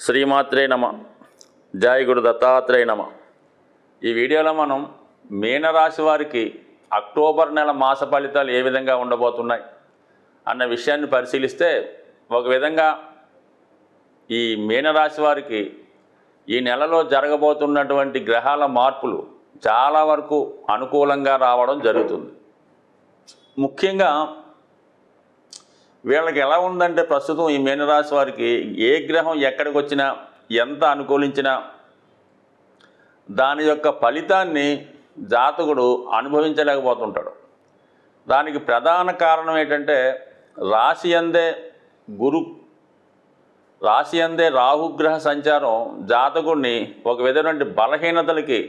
శ్రీమాత్రే నమ. జయ గురు దత్తాత్రేయ నమ. ఈ వీడియోలో మనం మీనరాశి వారికి అక్టోబర్ నెల మాస ఫలితాలు ఏ విధంగా ఉండబోతున్నాయి అన్న విషయాన్ని పరిశీలిస్తే, ఒక విధంగా ఈ మీనరాశి వారికి ఈ నెలలో జరగబోతున్నటువంటి గ్రహాల మార్పులు చాలా వరకు అనుకూలంగా రావడం జరుగుతుంది. ముఖ్యంగా వీళ్ళకి ఎలా ఉందంటే, ప్రస్తుతం ఈ మీనరాశి వారికి ఏ గ్రహం ఎక్కడికి వచ్చినా, ఎంత అనుకూలించినా దాని యొక్క ఫలితాన్ని జాతకుడు అనుభవించలేకపోతుంటాడు. దానికి ప్రధాన కారణం ఏంటంటే, రాశి అందే రాహుగ్రహ సంచారం జాతకుడిని ఒక విధమైన బలహీనతలకి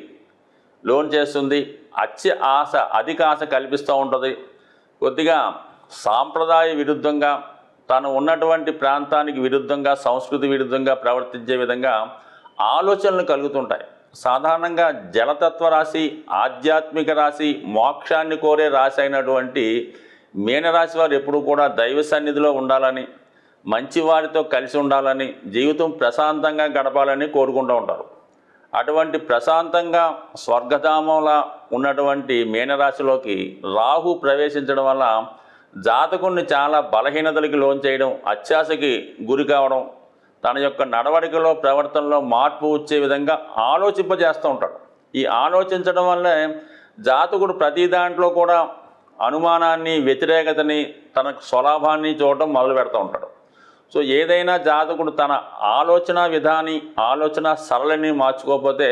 లోన్ చేస్తుంది. అధిక ఆశ కల్పిస్తూ ఉంటుంది. కొద్దిగా సాంప్రదాయ విరుద్ధంగా, తను ఉన్నటువంటి ప్రాంతానికి విరుద్ధంగా, సంస్కృతి విరుద్ధంగా ప్రవర్తించే విధంగా ఆలోచనలు కలుగుతుంటాయి. సాధారణంగా జలతత్వ రాశి, ఆధ్యాత్మిక రాశి, మోక్షాన్ని కోరే రాశి అయినటువంటి మీనరాశి వారు ఎప్పుడూ కూడా దైవ సన్నిధిలో ఉండాలని, మంచివారితో కలిసి ఉండాలని, జీవితం ప్రశాంతంగా గడపాలని కోరుకుంటూ ఉంటారు. అటువంటి ప్రశాంతంగా స్వర్గధామంలా ఉన్నటువంటి మీనరాశిలోకి రాహు ప్రవేశించడం వల్ల జాతకుడిని చాలా బలహీనతలకి లోన్ చేయడం, అత్యాశకి గురి కావడం, తన యొక్క నడవడికలో, ప్రవర్తనలో మార్పు వచ్చే విధంగా ఆలోచింపజేస్తూ ఉంటాడు. ఈ ఆలోచించడం వల్లే జాతకుడు ప్రతి దాంట్లో కూడా అనుమానాన్ని, వ్యతిరేకతని, తన స్వలాభాన్ని చూడటం మొదలు పెడుతూ ఉంటాడు. సో ఏదైనా జాతకుడు తన ఆలోచన సరళిని మార్చుకోకపోతే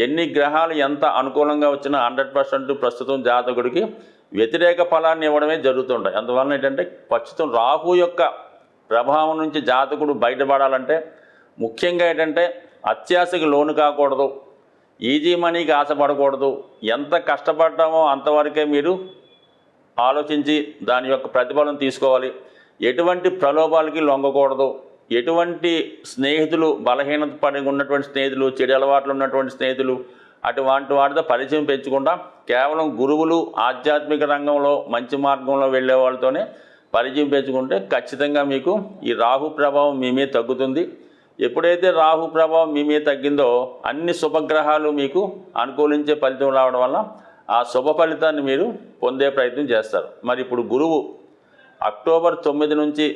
ఎన్ని గ్రహాలు ఎంత అనుకూలంగా వచ్చినా 100% ప్రస్తుతం జాతకుడికి వ్యతిరేక ఫలాన్ని ఇవ్వడమే జరుగుతుంటాయి. అందువలన ఏంటంటే, ప్రస్తుతం రాహు యొక్క ప్రభావం నుంచి జాతకుడు బయటపడాలంటే ముఖ్యంగా ఏంటంటే, అత్యాశకి లోను కాకూడదు, ఈజీ మనీకి ఆశపడకూడదు. ఎంత కష్టపడ్డామో అంతవరకే మీరు ఆలోచించి దాని యొక్క ప్రతిఫలం తీసుకోవాలి. ఎటువంటి ప్రలోభాలకి లొంగకూడదు. ఎటువంటి స్నేహితులు, బలహీనత పడి ఉన్నటువంటి స్నేహితులు, చెడు అలవాట్లు ఉన్నటువంటి స్నేహితులు, అటువంటి వాటితో పరిచయం పెంచకుండా కేవలం గురువులు, ఆధ్యాత్మిక రంగంలో మంచి మార్గంలో వెళ్ళే వాళ్ళతోనే పరిచయం పెంచుకుంటే ఖచ్చితంగా మీకు ఈ రాహు ప్రభావం మీ మీద తగ్గుతుంది. ఎప్పుడైతే రాహు ప్రభావం మీ మీద తగ్గిందో అన్ని శుభగ్రహాలు మీకు అనుకూలించే ఫలితం రావడం వల్ల ఆ శుభ ఫలితాన్ని మీరు పొందే ప్రయత్నం చేస్తారు. మరి ఇప్పుడు గురువు అక్టోబర్ 9 నుంచి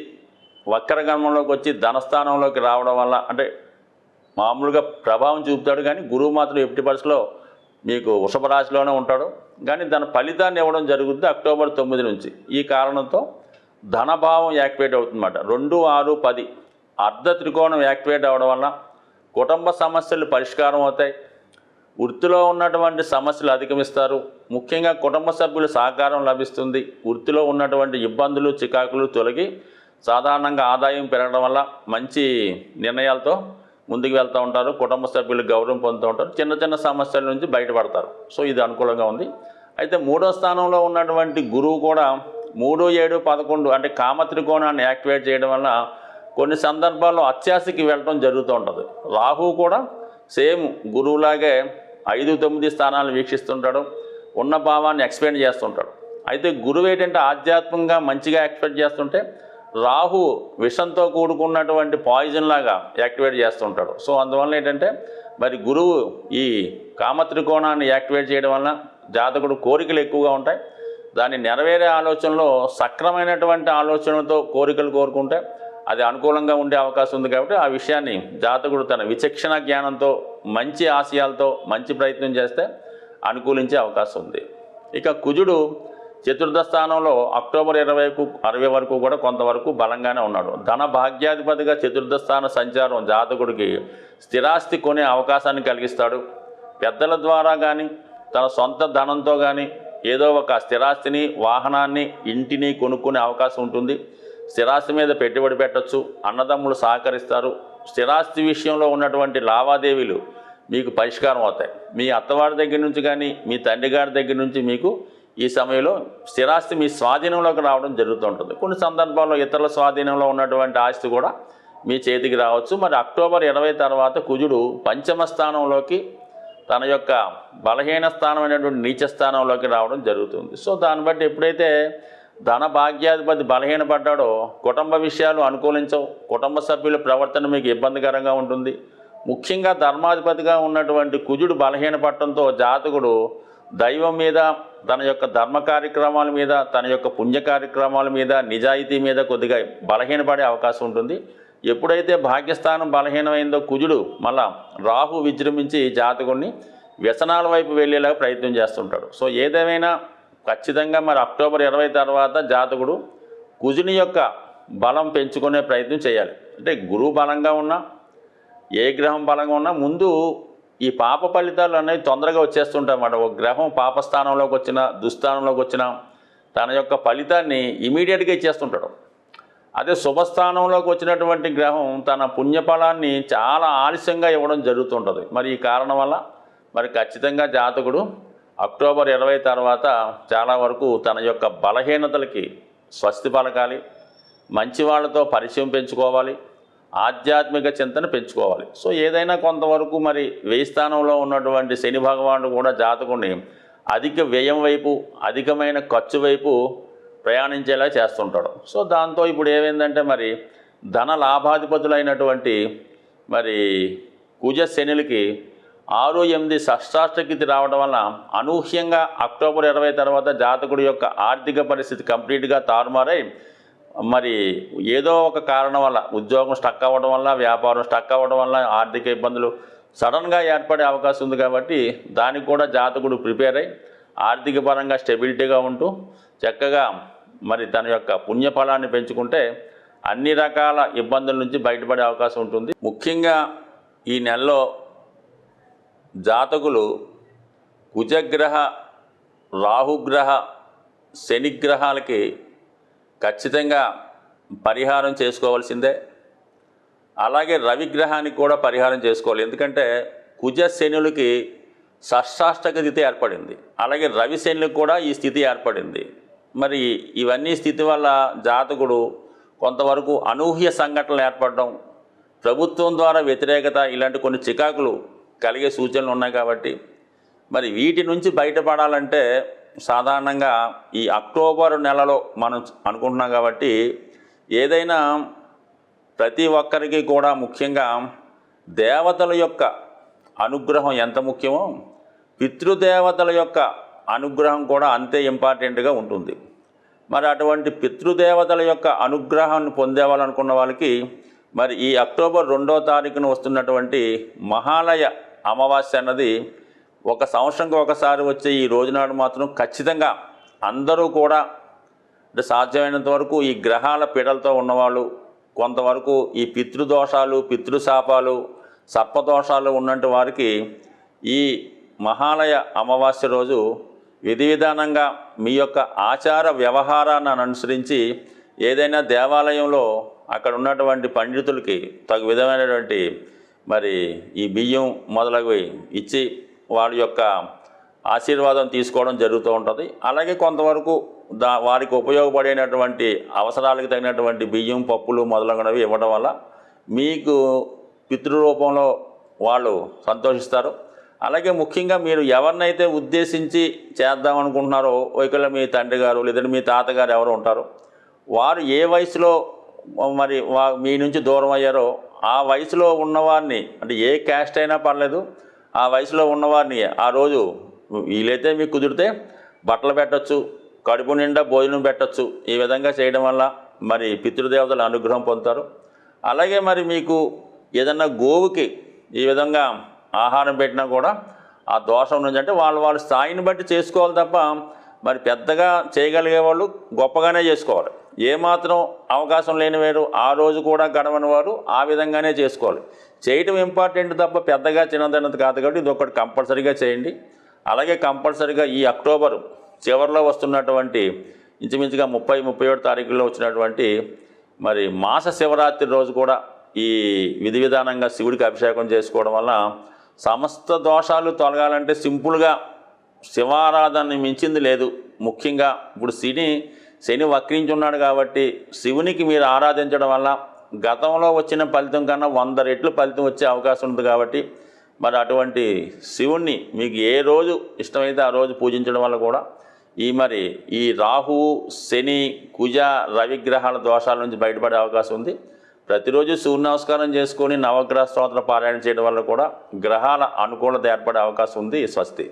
వక్రగమనంలోకి వచ్చి ధనస్థానంలోకి రావడం వల్ల, అంటే మామూలుగా ప్రభావం చూపుతాడు కానీ గురువు మాత్రం ఎట్టి పరిస్థితిలో మీకు వృషభ రాశిలోనే ఉంటాడు. కానీ దాని ఫలితాన్ని ఇవ్వడం జరుగుతుంది అక్టోబర్ 9 నుంచి. ఈ కారణంతో ధనభావం యాక్టివేట్ అవుతుందన్నమాట. 2, 6, 10 అర్ధ త్రికోణం యాక్టివేట్ అవ్వడం వల్ల కుటుంబ సమస్యలు పరిష్కారం అవుతాయి. వృత్తిలో ఉన్నటువంటి సమస్యలు అధిగమిస్తారు. ముఖ్యంగా కుటుంబ సభ్యుల సహకారం లభిస్తుంది. వృత్తిలో ఉన్నటువంటి ఇబ్బందులు, చికాకులు తొలగి సాధారణంగా ఆదాయం పెరగడం వల్ల మంచి నిర్ణయాలతో ముందుకు వెళ్తూ ఉంటారు. కుటుంబ సభ్యులు గౌరవం పొందుతూ ఉంటారు. చిన్న చిన్న సమస్యల నుంచి బయటపడతారు. సో ఇది అనుకూలంగా ఉంది. అయితే 3వ స్థానంలో ఉన్నటువంటి గురువు కూడా 3, 7, 11 అంటే కామత్రికోణాన్ని యాక్టివేట్ చేయడం వల్ల కొన్ని సందర్భాల్లో అత్యాశకి వెళ్ళడం జరుగుతూ ఉంటుంది. రాహు కూడా సేమ్ గురువులాగే 5, 9 స్థానాలను వీక్షిస్తుంటాడు. ఉన్న భావాన్ని ఎక్స్పెండ్ చేస్తుంటాడు. అయితే గురువు ఏంటంటే ఆధ్యాత్మికంగా మంచిగా ఎక్స్పెక్ట్ చేస్తుంటే, రాహు విషంతో కూడుకున్నటువంటి పాయిజన్ లాగా యాక్టివేట్ చేస్తుంటాడు. సో అందువల్ల ఏంటంటే, మరి గురువు ఈ కామత్రికోణాన్ని యాక్టివేట్ చేయడం వలన జాతకుడు కోరికలు ఎక్కువగా ఉంటాయి. దాన్ని నెరవేరే ఆలోచనలో సక్రమైనటువంటి ఆలోచనలతో కోరికలు కోరుకుంటే అది అనుకూలంగా ఉండే అవకాశం ఉంది. కాబట్టి ఆ విషయాన్ని జాతకుడు తన విచక్షణ జ్ఞానంతో, మంచి ఆశయాలతో, మంచి ప్రయత్నం చేస్తే అనుకూలించే అవకాశం ఉంది. ఇక కుజుడు చతుర్థ స్థానంలో అక్టోబర్ 20 వరకు కూడా కొంతవరకు బలంగానే ఉన్నాడు. ధన భాగ్యాధిపతిగా చతుర్థ స్థాన సంచారం జాతకుడికి స్థిరాస్తి కొనే అవకాశాన్ని కలిగిస్తాడు. పెద్దల ద్వారా కానీ, తన సొంత ధనంతో కానీ ఏదో ఒక స్థిరాస్తిని, వాహనాన్ని, ఇంటిని కొనుక్కునే అవకాశం ఉంటుంది. స్థిరాస్తి మీద పెట్టుబడి పెట్టచ్చు. అన్నదమ్ములు సహకరిస్తారు. స్థిరాస్తి విషయంలో ఉన్నటువంటి లావాదేవీలు మీకు పరిష్కారం అవుతాయి. మీ అత్తవారి దగ్గర నుంచి కానీ, మీ తండ్రి గారి దగ్గర నుంచి మీకు ఈ సమయంలో స్థిరాస్తి మీ స్వాధీనంలోకి రావడం జరుగుతుంటుంది. కొన్ని సందర్భాల్లో ఇతరుల స్వాధీనంలో ఉన్నటువంటి ఆస్తి కూడా మీ చేతికి రావచ్చు. మరి అక్టోబర్ 20 తర్వాత కుజుడు పంచమ స్థానంలోకి, తన యొక్క బలహీన స్థానమైనటువంటి నీచ స్థానంలోకి రావడం జరుగుతుంది. సో దాన్ని బట్టి ఎప్పుడైతే ధన భాగ్యాధిపతి బలహీనపడ్డాడో కుటుంబ విషయాలు అనుకూలించవు, కుటుంబ సభ్యుల ప్రవర్తన మీకు ఇబ్బందికరంగా ఉంటుంది. ముఖ్యంగా ధర్మాధిపతిగా ఉన్నటువంటి కుజుడు బలహీనపడటంతో జాతకుడు దైవం మీద, తన యొక్క ధర్మ కార్యక్రమాల మీద, తన యొక్క పుణ్య కార్యక్రమాల మీద, నిజాయితీ మీద కొద్దిగా బలహీనపడే అవకాశం ఉంటుంది. ఎప్పుడైతే భాగ్యస్థానం బలహీనమైందో కుజుడు మళ్ళా రాహు విజృంభించి జాతకుడిని వ్యసనాల వైపు వెళ్ళేలాగా ప్రయత్నం చేస్తుంటాడు. సో ఏదేమైనా ఖచ్చితంగా మరి అక్టోబర్ 20 తర్వాత జాతకుడు కుజుని యొక్క బలం పెంచుకునే ప్రయత్నం చేయాలి. అంటే గురువు బలంగా ఉన్నా, ఏ గ్రహం బలంగా ఉన్నా ముందు ఈ పాప ఫలితాలు అనేవి తొందరగా వచ్చేస్తుంటాయి అన్నమాట. ఒక గ్రహం పాపస్థానంలోకి వచ్చినా, దుస్థానంలోకి వచ్చినా తన యొక్క ఫలితాన్ని ఇమీడియట్గా ఇచ్చేస్తుంటాడు. అదే శుభస్థానంలోకి వచ్చినటువంటి గ్రహం తన పుణ్యఫలాన్ని చాలా ఆలస్యంగా ఇవ్వడం జరుగుతుంటుంది. మరి ఈ కారణం వల్ల మరి ఖచ్చితంగా జాతకుడు అక్టోబర్ 20 తర్వాత చాలా వరకు తన యొక్క బలహీనతలకి స్వస్తి పలకాలి, మంచి వాళ్ళతో పరిచయం పెంచుకోవాలి, ఆధ్యాత్మిక చింతన పెంచుకోవాలి. సో ఏదైనా కొంతవరకు మరి వ్యయ స్థానంలో ఉన్నటువంటి శని భగవానుడు కూడా జాతకుడిని అధిక వ్యయం వైపు, అధికమైన ఖర్చు వైపు ప్రయాణించేలా చేస్తుంటాడు. సో దాంతో ఇప్పుడు ఏమైందంటే మరి ధన లాభాధిపతులైనటువంటి మరి కుజ శనులకి 6, 8 షష్టాష్టకితి రావడం వల్ల అనూహ్యంగా అక్టోబర్ 20 తర్వాత జాతకుడి యొక్క ఆర్థిక పరిస్థితి కంప్లీట్గా తారుమారై మరి ఏదో ఒక కారణం వల్ల ఉద్యోగం స్టక్ అవ్వడం వల్ల, వ్యాపారం స్టక్ అవ్వడం వల్ల ఆర్థిక ఇబ్బందులు సడన్గా ఏర్పడే అవకాశం ఉంది. కాబట్టి దానికి కూడా జాతకుడు ప్రిపేర్ అయ్యి ఆర్థిక పరంగా స్టెబిలిటీగా ఉంటూ చక్కగా మరి తన యొక్క పుణ్యఫలాన్ని పెంచుకుంటే అన్ని రకాల ఇబ్బందుల నుంచి బయటపడే అవకాశం ఉంటుంది. ముఖ్యంగా ఈ నెలలో జాతకులు కుజగ్రహ, రాహుగ్రహ, శనిగ్రహాలకి ఖచ్చితంగా పరిహారం చేసుకోవాల్సిందే. అలాగే రవిగ్రహానికి కూడా పరిహారం చేసుకోవాలి. ఎందుకంటే కుజ శనులకి షష్టాష్టక స్థితి ఏర్పడింది, అలాగే రవి శనులకు కూడా ఈ స్థితి ఏర్పడింది. మరి ఇవన్నీ స్థితి వల్ల జాతకుడు కొంతవరకు అనూహ్య సంఘటనలు ఏర్పడడం, ప్రభుత్వం ద్వారా వ్యతిరేకత, ఇలాంటి కొన్ని చికాకులు కలిగే సూచనలు ఉన్నాయి. కాబట్టి మరి వీటి నుంచి బయటపడాలంటే సాధారణంగా ఈ అక్టోబర్ నెలలో మనం అనుకుంటున్నాం. కాబట్టి ఏదైనా ప్రతి ఒక్కరికి కూడా ముఖ్యంగా దేవతల యొక్క అనుగ్రహం ఎంత ముఖ్యమో పితృదేవతల యొక్క అనుగ్రహం కూడా అంతే ఇంపార్టెంట్గా ఉంటుంది. మరి అటువంటి పితృదేవతల యొక్క అనుగ్రహాన్ని పొందేవాలనుకున్న వాళ్ళకి మరి ఈ అక్టోబర్ 2వ తారీఖున వస్తున్నటువంటి మహాలయ అమావాస్య అన్నది ఒక సంవత్సరంకి ఒకసారి వచ్చే ఈ రోజునాడు మాత్రం ఖచ్చితంగా అందరూ కూడా అంటే సాధ్యమైనంత వరకు ఈ గ్రహాల పీడలతో ఉన్నవాళ్ళు, కొంతవరకు ఈ పితృదోషాలు, పితృశాపాలు, సర్పదోషాలు ఉన్నట్టు వారికి ఈ మహాలయ అమావాస్య రోజు విధి విధానంగా మీ యొక్క ఆచార వ్యవహారాన్ని అనుసరించి ఏదైనా దేవాలయంలో అక్కడ ఉన్నటువంటి పండితులకి తగు విధమైనటువంటి మరి ఈ బియ్యం మొదలగువి ఇచ్చి వారి యొక్క ఆశీర్వాదం తీసుకోవడం జరుగుతూ ఉంటుంది. అలాగే కొంతవరకు వారికి ఉపయోగపడేటటువంటి అవసరాలకు తగినటువంటి బియ్యం, పప్పులు మొదలగునవి ఇవ్వడం వల్ల మీకు పితృరూపంలో వాళ్ళు సంతోషిస్తారు. అలాగే ముఖ్యంగా మీరు ఎవరినైతే ఉద్దేశించి చేద్దామనుకుంటున్నారో, ఒకవేళ మీ తండ్రి గారు లేదంటే మీ తాతగారు ఎవరు ఉంటారో వారు ఏ వయసులో మరి మీ నుంచి దూరం అయ్యారో ఆ వయసులో ఉన్నవారిని, అంటే ఏ క్యాస్ట్ అయినా పర్లేదు, ఆ వయసులో ఉన్నవారిని ఆ రోజు వీలైతే మీకు కుదిరితే బట్టలు పెట్టచ్చు, కడుపు నిండా భోజనం పెట్టచ్చు. ఈ విధంగా చేయడం వల్ల మరి పితృదేవతల అనుగ్రహం పొందుతారు. అలాగే మరి మీకు ఏదన్నా గోవుకి ఈ విధంగా ఆహారం పెట్టినా కూడా ఆ దోషం నుంచి అంటే వాళ్ళ స్థాయిని బట్టి చేసుకోవాలి తప్ప మరి పెద్దగా చేయగలిగే వాళ్ళు గొప్పగానే చేసుకోవాలి. ఏమాత్రం అవకాశం లేనివారు ఆ రోజు కూడా గడవని వారు ఆ విధంగానే చేసుకోవాలి. చేయటం ఇంపార్టెంట్ తప్ప పెద్దగా చిన్నదన్నది కాదు. కాబట్టి ఇది ఒకటి కంపల్సరీగా చేయండి. అలాగే కంపల్సరీగా ఈ అక్టోబర్ చివరిలో వస్తున్నటువంటి ఇంచుమించుగా 30-31 తారీఖుల్లో వచ్చినటువంటి మరి మాస శివరాత్రి రోజు కూడా ఈ విధి విధానంగా శివుడికి అభిషేకం చేసుకోవడం వల్ల సమస్త దోషాలు తొలగాలంటే సింపుల్గా శివారాధనని మించింది లేదు. ముఖ్యంగా ఇప్పుడు శని వక్రించి ఉన్నాడు కాబట్టి శివునికి మీరు ఆరాధించడం వల్ల గతంలో వచ్చిన ఫలితం కన్నా 100 రెట్లు ఫలితం వచ్చే అవకాశం ఉంది. కాబట్టి మరి అటువంటి శివుణ్ణి మీకు ఏ రోజు ఇష్టమైతే ఆ రోజు పూజించడం వల్ల కూడా ఈ రాహు, శని, కుజ, రవి గ్రహాల దోషాల నుంచి బయటపడే అవకాశం ఉంది. ప్రతిరోజు సూర్య నమస్కారం చేసుకొని నవగ్రహ స్తోత్ర పారాయణ చేయడం వల్ల కూడా గ్రహాల అనుకూలత ఏర్పడే అవకాశం ఉంది. స్వస్తి.